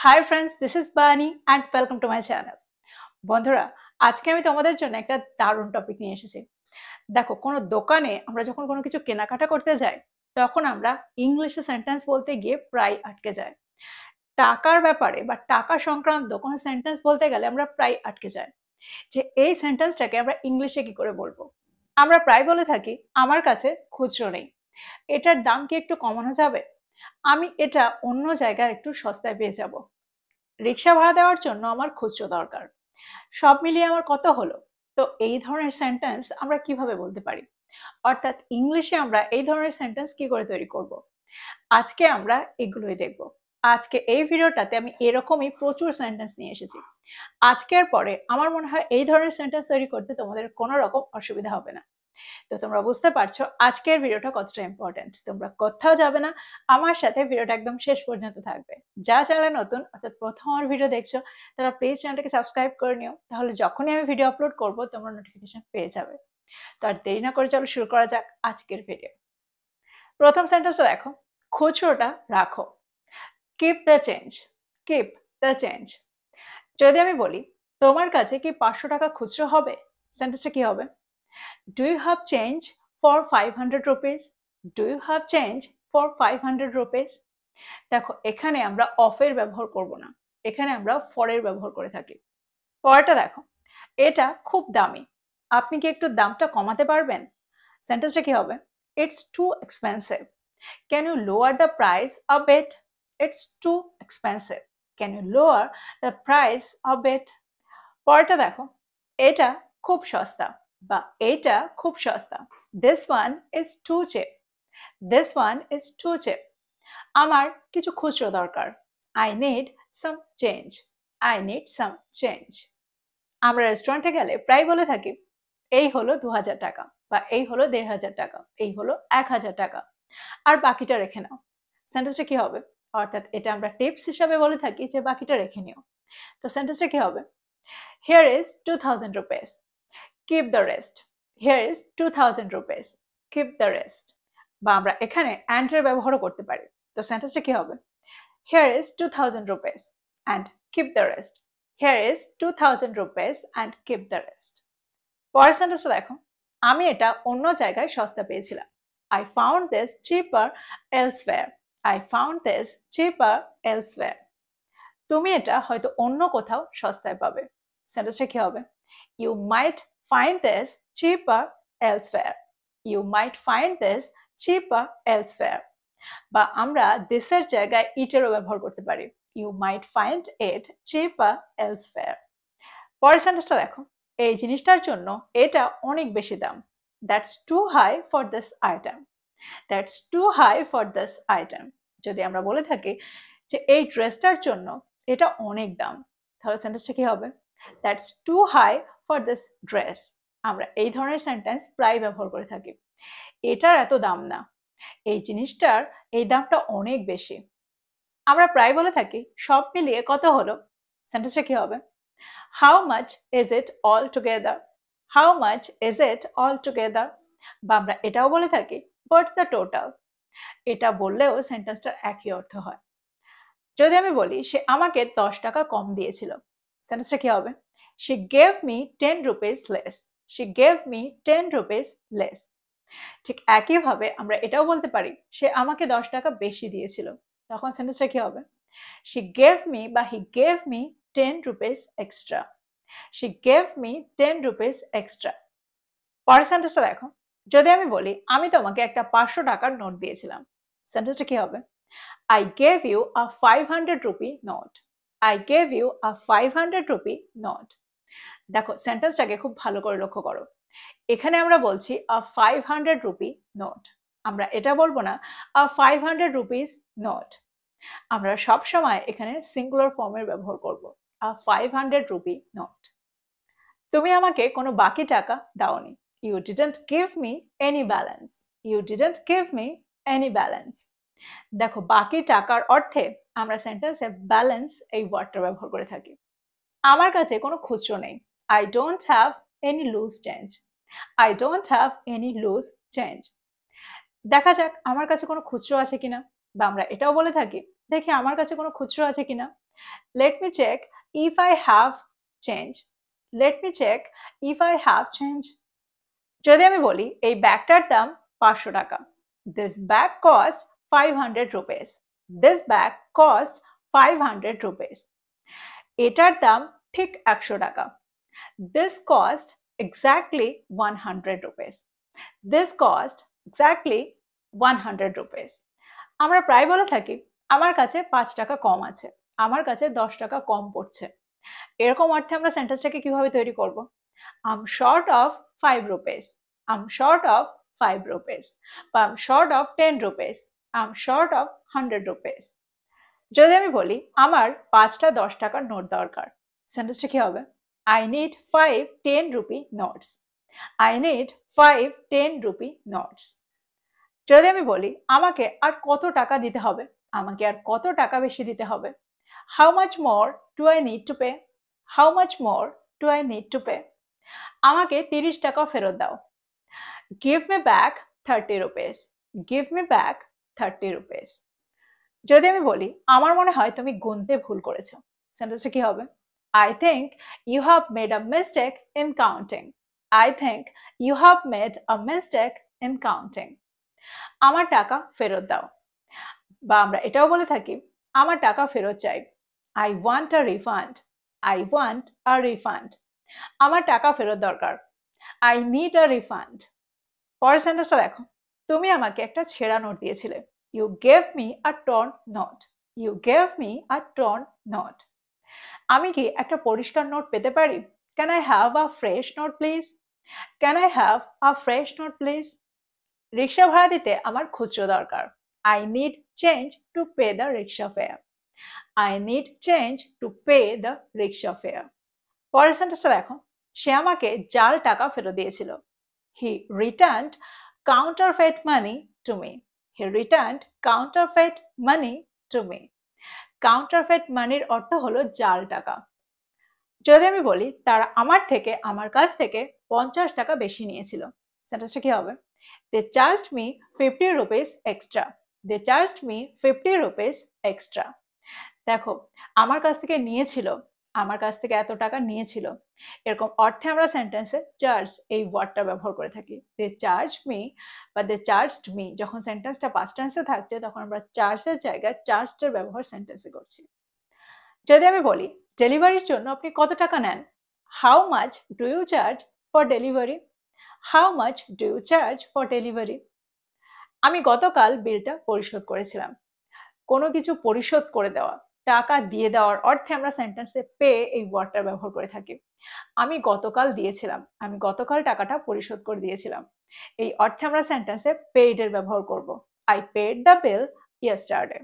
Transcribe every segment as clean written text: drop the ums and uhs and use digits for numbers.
Hi friends, this is বানি and welcome to my channel. বন্ধুরা, আজকে আমি তোমাদের জন্য একটা দারুণ টপিক নিয়ে এসেছি। দেখো, কোনো দোকানে আমরা যখন কোনো কিছু কেনাকাটা করতে যাই, তখন আমরা ইংলিশে সেন্টেন্স বলতে গিয়ে প্রায় আটকে যাই। টাকার ব্যাপারে বা টাকা সংক্রান্ত কোনো সেন্টেন্স বলতে গেলে আমরা প্রায় আটকে যাই যে এই সেন্টেন্সটাকে আমরা ইংলিশে কি করে বলবো। আমরা প্রায় বলে থাকি, আমার কাছে খুচরো নেই, এটার দাম কি একটু কমানো যাবে, আমি এটা অন্য জায়গায় একটু সস্তায় পেয়ে যাব, রিক্সা ভাড়া দেওয়ার জন্য আমার খুচরো দরকার, সব মিলিয়ে আমার কত হলো। তো এই ধরনের সেন্টেন্স আমরা কিভাবে বলতে পারি, অর্থাৎ ইংলিশে আমরা এই ধরনের সেন্টেন্স কি করে তৈরি করব। আজকে আমরা এগুলোই দেখব। আজকে এই ভিডিওটাতে আমি এরকমই প্রচুর সেন্টেন্স নিয়ে এসেছি। আজকের পরে আমার মনে হয় এই ধরনের সেন্টেন্স তৈরি করতে তোমাদের কোনো রকম অসুবিধা হবে না। তো তোমরা বুঝতে পারছো আজকের ভিডিওটা কতটা ইম্পর্টেন্ট। তোমরা কোথাও যাবে না, আমার সাথে ভিডিওটা একদম শেষ পর্যন্ত থাকবে। যা চ্যানেলে নতুন অর্থাৎ প্রথম আমার ভিডিও দেখছো, তারা প্লিজ চ্যানেলটাকে সাবস্ক্রাইব করে নিও, তাহলে যখনই আমি ভিডিও আপলোড করব তোমরা নোটিফিকেশন পেয়ে যাবে। তো আর দেরি না করে চলো শুরু করা যাক আজকের ভিডিও। প্রথম সেন্টেন্সটা দেখো, খুচরোটা রাখো। Keep the change. Keep the change. যদি আমি বলি তোমার কাছে কি 500 টাকা খুচরো হবে, সেন্টেন্সটা কি হবে? Do you have change for 500 rupees? Do you have change for 500 rupees? দেখো, এখানে আমরা অফের ব্যবহার করব না, এখানে আমরা ফরের ব্যবহার করে থাকি। পরেরটা দেখো, এটা খুব দামি, আপনি কি একটু দামটা কমাতে পারবেন? সেন্টেন্সটা কি হবে? It's too expensive. Can you lower the price a bit? It's too expensive. Can you lower the price a bit? পরেরটা দেখো, এটা খুব সস্তা বা এটা খুব সস্তা। This one is too cheap. This one is too cheap. আমার কিছু খুচরো দরকার। I need some change. I need some change. আমরা রেস্টুরেন্টে গেলে প্রায় বলে থাকি, এই হলো 2000 টাকা বা এই হলো 1500 টাকা, এই হলো 1000 টাকা, আর বাকিটা রেখে নাও। সেন্টেন্সটা কি হবে? অর্থাৎ এটা আমরা টিপস হিসাবে বলে থাকি যে বাকিটা রেখে নিও। তো সেন্টেন্সটা কি হবে? Here is 2000 rupees. Keep the rest. Here is 2000 rupees. Keep the rest. বা আমরা এখানে and এর ব্যবহারও করতে পারি। তো সেন্টেন্সটা কি হবে? Here is 2000 rupees and keep the rest. Here is 2000 rupees and keep the rest. পরের সেন্টেন্সটা দেখো, আমি এটা অন্য জায়গায় সস্তা পেয়েছিলাম। I found this cheaper elsewhere. I found this cheaper elsewhere. তুমি এটা হয়তো অন্য কোথাও সস্তায় পাবে। সেন্টেন্সটা কি হবে? You might find this cheaper elsewhere. You might find this cheaper elsewhere. বা আমরা this এর জায়গায় ইটেরও ব্যবহার করতে পারি। You might find it cheaper elsewhere. পরের সেন্টেন্সটা দেখো, এই জিনিসটার জন্য এটা অনেক বেশি দাম। That's too high for this item. That's too high for this item. যদি আমরা বলে থাকি যে এই ড্রেসটার জন্য এটা অনেক দাম, তাহলে সেন্টেন্সটা কি হবে? That's too high for this dress. আমরা এই ধরনের সেন্টেন্স প্রায় ব্যবহার করে থাকি। এটার এত দাম না, এই জিনিসটার এই দামটা অনেক বেশি। আমরা প্রায় বলে থাকি সব মিলিয়ে কত হলো। সেন্টেন্সটা কি হবে? How much is it all together? How much is it all together? বা আমরা এটাও বলে থাকি what's the total? এটা বললেও সেন্টেন্সটার একই অর্থ হয়। যদি আমি বলি সে আমাকে 10 টাকা কম দিয়েছিল, সেন্টেন্সটা কি হবে? She gave me 10 rupees less. She gave me 10 rupees less. ঠিক একইভাবে আমরা এটাও বলতে পারি সে আমাকে 10 টাকা বেশি দিয়েছিল, তখন সেন্টেন্সটা কি হবে? She gave me বা he gave me 10 rupees extra. She gave me 10 rupees extra. পরের সেন্টেন্সটা দেখো, যদি আমি বলি আমি তোমাকে একটা 500 টাকার নোট দিয়েছিলাম, সেন্টেন্সটা কি হবে? I gave you a 500 rupee note. I gave you a 500 rupee note. দেখো, সেন্টেন্সটাকে খুব ভালো করে লক্ষ্য করো। এখানে আমরা বলছি a 500 rupee note, আমরা এটা বলবো না a 500 rupees note। আমরা সব সময় এখানে সিঙ্গুলার ফর্মের ব্যবহার করব, a 500 rupee note। তুমি আমাকে কোনো বাকি টাকা দাওনি। You didn't give me any balance. You didn't give me any balance. দেখো, বাকি টাকার অর্থে আমরা সেন্টেন্সে ব্যালেন্স এই ওয়ার্ডটা ব্যবহার করে থাকি। আমার কাছে কোনো খুচরো নেই। I don't have any loose change. I don't have any loose change. দেখা যাক আমার কাছে কোনো খুচরো আছে কিনা, বা আমরা এটাও বলে থাকি দেখি আমার কাছে কোনো খুচরো আছে কিনা। Let me check if I have change. Let me check if I have change. যদি আমি বলি এই ব্যাগটার দাম 500 টাকা, this bag cost 500 rupees. This bag cost 500 rupees. এটার দাম ঠিক 100 টাকা, this cost exactly 100 rupees. This cost exactly 100 rupees. আমরা প্রায় বলে থাকি আমার কাছে 5 টাকা কম আছে, আমার কাছে 10 টাকা কম পড়ছে। এরকম অর্থে আমরা সেন্টেন্সটাকে কিভাবে তৈরি করব? I'm short of 5 rupees. I'm short of 5 rupees. বা I'm short of 10 rupees. I'm short of 100 rupees. যদি আমি বলি আমার 5টা 10 টাকার নোট দরকার, সেন্টেন্সটা কি হবে? I need 5 10 rupee notes. I need 5 10 rupee notes. যদি আমি বলি আমাকে আর কত টাকা দিতে হবে, আমাকে আর কত টাকা বেশি দিতে হবে, How much more do I need to pay? How much more do I need to pay? আমাকে 30 টাকা ফেরত দাও, Give me back 30 rupees. Give me back 30 rupees. যদি আমি বলি আমার মনে হয় তুমি গুনতে ভুল করেছো, সেন্টেন্সটা কি হবে? I think you have made a mistake in counting. I think you have made a mistake in counting. আমার টাকা ফেরত দাও, বা আমরা এটাও বলে থাকি আমার টাকা ফেরত চাই, I want a refund. I want a refund. আমার টাকা ফেরত দরকার, I need a refund. পরের সেন্টেন্সটা দেখো, তুমি আমাকে একটা ছেঁড়া নোট দিয়েছিলে, You gave me a torn note. You gave me a torn note. আমি কি একটা পরিষ্কার নোট পেতে পারি? Can I have a fresh note please? Can I have a fresh note please? রিক্সা ভাড়া দিতে আমার খুচরো দরকার, I need change to pay the rickshaw fare. I need change to pay the rickshaw fare. পরের সেন্টেন্সটা দেখো, সে আমাকে জাল টাকা ফেরত দিয়েছিল, He returned counterfeit money to me. He returned counterfeit money to me. Counterfeit moneyর অর্থ হলো জাল টাকা। যদি আমি বলি তারা আমার কাছ থেকে 50 টাকা বেশি নিয়েছিল, সেন্টেন্সটা কি হবে? They charged me 50 rupees extra. They charged me 50 rupees extra. দেখো আমার কাছ থেকে নিয়েছিল, আমার কাছ থেকে এত টাকা নিয়েছিল, এরকম অর্থে আমরা সেন্টেন্সে চার্জ এই ওয়ার্ডটা ব্যবহার করে থাকি। They charged me বা they charged me, যখন সেন্টেন্সটা পাস্ট টেন্সে থাকছে তখন আমরা চার্জের জায়গায় চার্জটার ব্যবহার সেন্টেন্সে করছি। যদি আমি বলি ডেলিভারির জন্য আপনি কত টাকা নেন, How much do you charge for delivery? How much do you charge for delivery? আমি গতকাল বিলটা পরিশোধ করেছিলাম। কোনো কিছু পরিশোধ করে দেওয়া, টাকা দিয়ে দেওয়ার অর্থে আমরা সেন্টেন্সে পে এই ওয়ার্ডটা ব্যবহার করে থাকি। আমি গতকাল দিয়েছিলাম, আমি গতকাল টাকাটা পরিশোধ করে দিয়েছিলাম, এই অর্থে আমরা সেন্টেন্সে পেইড এর ব্যবহার করব, I paid the bill yesterday.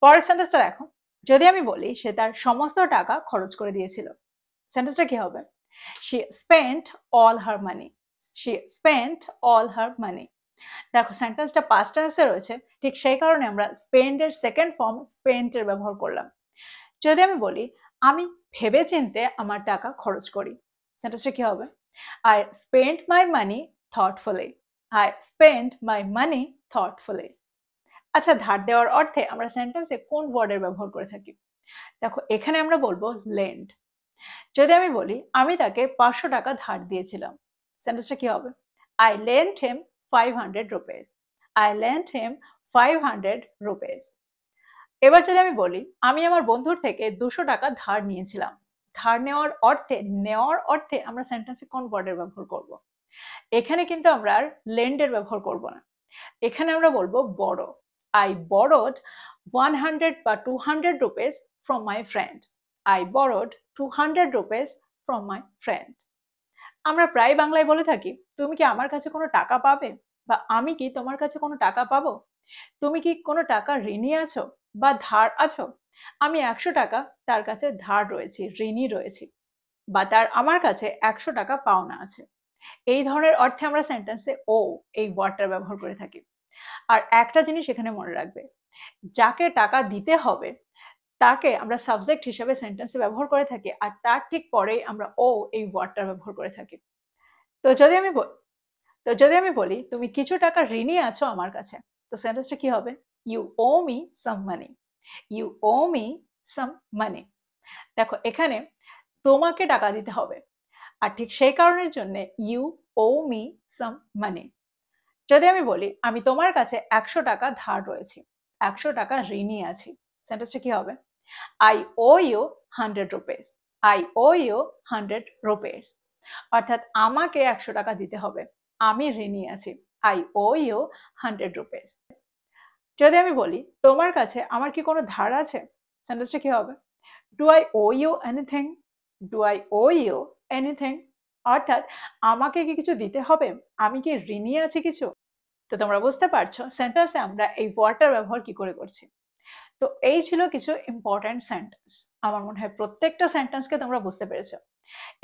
পরের সেন্টেন্সটা দেখো, যদি আমি বলি সে তার সমস্ত টাকা খরচ করে দিয়েছিল, সেন্টেন্সটা কি হবে? She spent all her money. She spent all her money. দেখো সেন্টেন্সটা পাস্ট টেন্সে রয়েছে, ঠিক সেই কারণে আমরা স্পেন্ড এর সেকেন্ড ফর্ম স্পেন্ট এর ব্যবহার করলাম। যদি আমি বলি আমি ভেবেচিন্তে আমার টাকা খরচ করি, সেন্টেন্সটা কি হবে? I spent my money thoughtfully. I spent my money thoughtfully. আচ্ছা, ধার দেওয়ার অর্থে আমরা সেন্টেন্সে কোন ওয়ার্ডের ব্যবহার করে থাকি? দেখো এখানে আমরা বলবো lend. যদি আমি বলি আমি তাকে 500 টাকা ধার দিয়েছিলাম, সেন্টেন্সটা কি হবে? I lent him 500 rupees. I lent him 500 rupees. এবার যদি আমি বলি আমি আমার বন্ধুর থেকে 200 টাকা ধার নিয়েছিলাম, ধার নেওয়ার অর্থে আমরা সেন্টেন্সে কোন ওয়ার্ডের ব্যবহার করব? এখানে কিন্তু আমরা আর lend এর ব্যবহার করব না, এখানে আমরা বলবো borrow. I borrowed 100 বা 200 rupees from my friend. I borrowed 200 rupees from my friend. আমরা প্রায় বাংলায় বলে থাকি তুমি কি আমার কাছে কোনো টাকা পাবে, বা আমি কি তোমার কাছে কোনো টাকা পাবো। তুমি কি কোনো টাকা ঋণী আছো বা ধার আছো? আমি 100 টাকা তার কাছে ধার রয়েছি, ঋণী রয়েছি, বা তার আমার কাছে 100 টাকা পাওনা আছে। এই ধরনের অর্থে আমরা সেন্টেন্সে ও এই ওয়ার্ডটার ব্যবহার করে থাকি। আর একটা জিনিস এখানে মনে রাখবে, যাকে টাকা দিতে হবে তাকে আমরা সাবজেক্ট হিসেবে সেন্টেন্সে ব্যবহার করে থাকি, আর তার ঠিক পরেই আমরা ও এই ওয়ার্ডটা ব্যবহার করে থাকি। তো যদি আমি বলি তুমি কিছু টাকা ঋণী আছো আমার কাছে, তো সেন্টেন্সটা কি হবে? You owe me some money. You owe me সাম মানি। দেখো এখানে তোমাকে টাকা দিতে হবে, আর ঠিক সেই কারণের জন্য ইউ ও মি সাম মানি। যদি আমি বলি আমি তোমার কাছে 100 টাকা ধার রয়েছি, 100 টাকা ঋণী আছি, সেন্টেন্সটা কি হবে? I owe you 100 rupees. I owe you 100 rupees. অর্থাৎ আমাকে 100 টাকা দিতে হবে, আমি ঋণী আছি। I owe you 100 rupees. যদি আমি বলি তোমার কাছে আমার কি কোনো ধার আছে, সেন্টেন্সটা কি হবে? Do I owe you anything? Do I owe you anything? অর্থাৎ আমাকে কি কিছু দিতে হবে, আমি কি ঋণী আছি কিছু? তো তোমরা বুঝতে পারছো সেন্টেন্সে আমরা এই ওয়ার্ডটার ব্যবহার কি করে করছি। তো এই ছিল কিছু ইম্পর্ট্যান্ট সেন্টেন্স। আমার মনে হয় প্রত্যেকটা সেন্টেন্সকে তোমরা বুঝতে পেরেছো।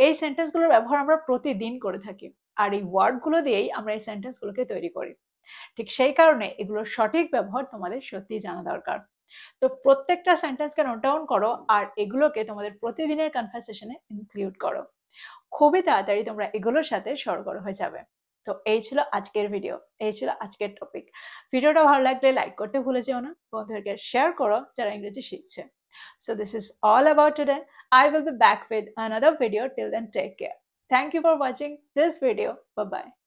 এই সেন্টেন্সগুলোর ব্যবহার আমরা প্রতিদিন করে থাকি, আর এই ওয়ার্ডগুলো দিয়েই আমরা এই সেন্টেন্সগুলোকে তৈরি করি। ঠিক সেই কারণে এগুলোর সঠিক ব্যবহার তোমাদের সত্যিই জানা দরকার। তো প্রত্যেকটা সেন্টেন্সকে নোট ডাউন করো আর এগুলোকে তোমাদের প্রতিদিনের কনভারসেশনে ইনক্লুড করো। খুবই তাড়াতাড়ি তোমরা এগুলোর সাথে সরগর হয়ে যাবে। তো এই ছিল আজকের ভিডিও, এই ছিল আজকের টপিক। ভিডিওটা ভালো লাগলে লাইক করতে ভুলে যেও না, বন্ধুদেরকে শেয়ার করো যারা ইংরেজি শিখছে। So this is all about today. I will be back with another video. Till then, take care. Thank you for watching this video. Bye bye.